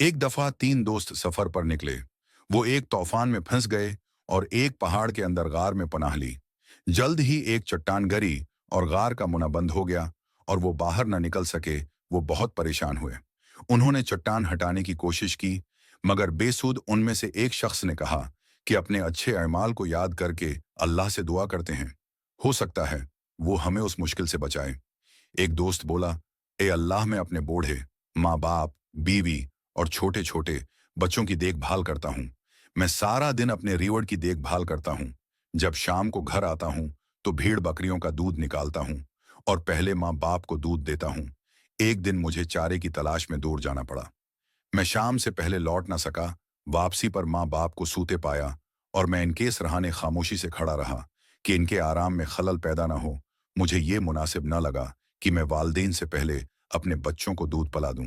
एक दफा तीन दोस्त सफर पर निकले। वो एक तूफान में फंस गए और एक पहाड़ के अंदर गार में पनाह ली। जल्द ही एक चट्टान गिरी और गार का मुना बंद हो गया और वो बाहर न निकल सके। वो बहुत परेशान हुए। उन्होंने चट्टान हटाने की कोशिश की, मगर बेसुध उनमें से एक शख्स ने कहा कि अपने अच्छे अमाल को याद करके अल्लाह से दुआ करते हैं, हो सकता है वो हमें उस मुश्किल से बचाए। एक दोस्त बोला, ए अल्लाह, मैं अपने बूढ़े माँ बाप, बीवी और छोटे छोटे बच्चों की देखभाल करता हूँ। मैं सारा दिन अपने रीवड़ की देखभाल करता हूँ। जब शाम को घर आता हूँ तो भेड़ बकरियों का दूध निकालता हूँ और पहले माँ बाप को दूध देता हूँ। एक दिन मुझे चारे की तलाश में दूर जाना पड़ा। मैं शाम से पहले लौट ना सका। वापसी पर माँ बाप को सूते पाया और मैं इनके सराहने खामोशी से खड़ा रहा कि इनके आराम में खलल पैदा ना हो। मुझे ये मुनासिब न लगा कि मैं वालदेन से पहले अपने बच्चों को दूध पिला दूं।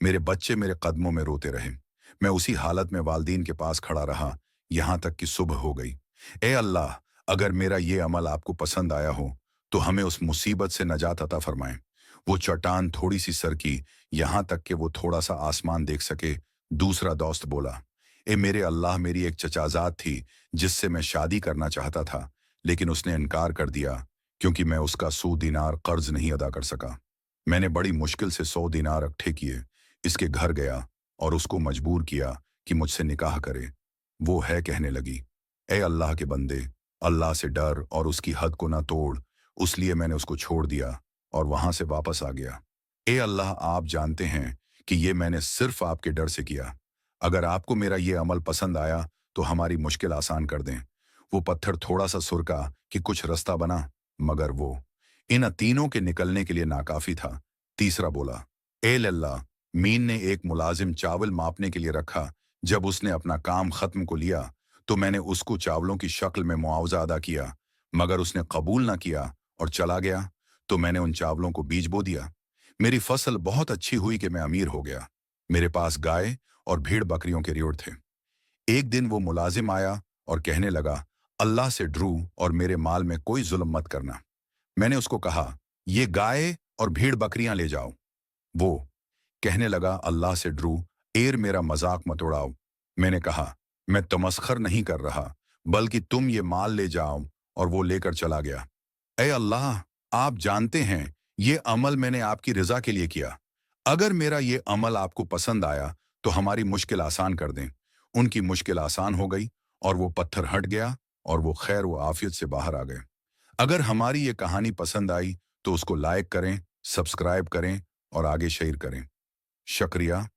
मेरे बच्चे मेरे कदमों में रोते रहे। मैं उसी हालत में वालदीन के पास खड़ा रहा, यहाँ तक कि सुबह हो गई। ए अल्लाह, अगर मेरा ये अमल आपको पसंद आया हो तो हमें उस मुसीबत से नजात अता फरमाएं। वो चट्टान थोड़ी सी सरकी, यहाँ तक कि वो थोड़ा सा आसमान देख सके। दूसरा दोस्त बोला, ए मेरे अल्लाह, मेरी एक चचाजाद थी जिससे मैं शादी करना चाहता था, लेकिन उसने इनकार कर दिया क्योंकि मैं उसका 100 दिनार कर्ज नहीं अदा कर सका। मैंने बड़ी मुश्किल से 100 दिनार इकट्ठे किए, इसके घर गया और उसको मजबूर किया कि मुझसे निकाह करे। वो है कहने लगी, ए अल्लाह के बंदे, अल्लाह से डर और उसकी हद को ना तोड़। उसलिए मैंने उसको छोड़ दिया और वहां से वापस आ गया। ए अल्लाह, आप जानते हैं कि ये मैंने सिर्फ आपके डर से किया। अगर आपको मेरा ये अमल पसंद आया तो हमारी मुश्किल आसान कर दें। वो पत्थर थोड़ा सा सुरका कि कुछ रास्ता बना, मगर वो इन तीनों के निकलने के लिए नाकाफी था। तीसरा बोला, ए लल्ला, मीन ने एक मुलाजिम चावल मापने के लिए रखा। जब उसने अपना काम खत्म को लिया तो मैंने उसको चावलों की शक्ल में मुआवजा अदा किया, मगर उसने कबूल ना किया और चला गया। तो मैंने उन चावलों को बीज बो दिया। मेरी फसल बहुत अच्छी हुई कि मैं अमीर हो गया। मेरे पास गाय और भेड़ बकरियों के रियोड़ थे। एक दिन वो मुलाजिम आया और कहने लगा, अल्लाह से डरू और मेरे माल में कोई जुल्म मत करना। मैंने उसको कहा, ये गाय और भेड़ बकरियां ले जाओ। वो कहने लगा, अल्लाह से डरू, एर मेरा मजाक मत उड़ाओ। मैंने कहा, मैं तमस्खर नहीं कर रहा, बल्कि तुम ये माल ले जाओ। और वो लेकर चला गया। ए अल्लाह, आप जानते हैं ये अमल मैंने आपकी रजा के लिए किया। अगर मेरा ये अमल आपको पसंद आया तो हमारी मुश्किल आसान कर दें। उनकी मुश्किल आसान हो गई और वो पत्थर हट गया और वो खैर व आफियत से बाहर आ गए। अगर हमारी ये कहानी पसंद आई तो उसको लाइक करें, सब्सक्राइब करें और आगे शेयर करें। शुक्रिया।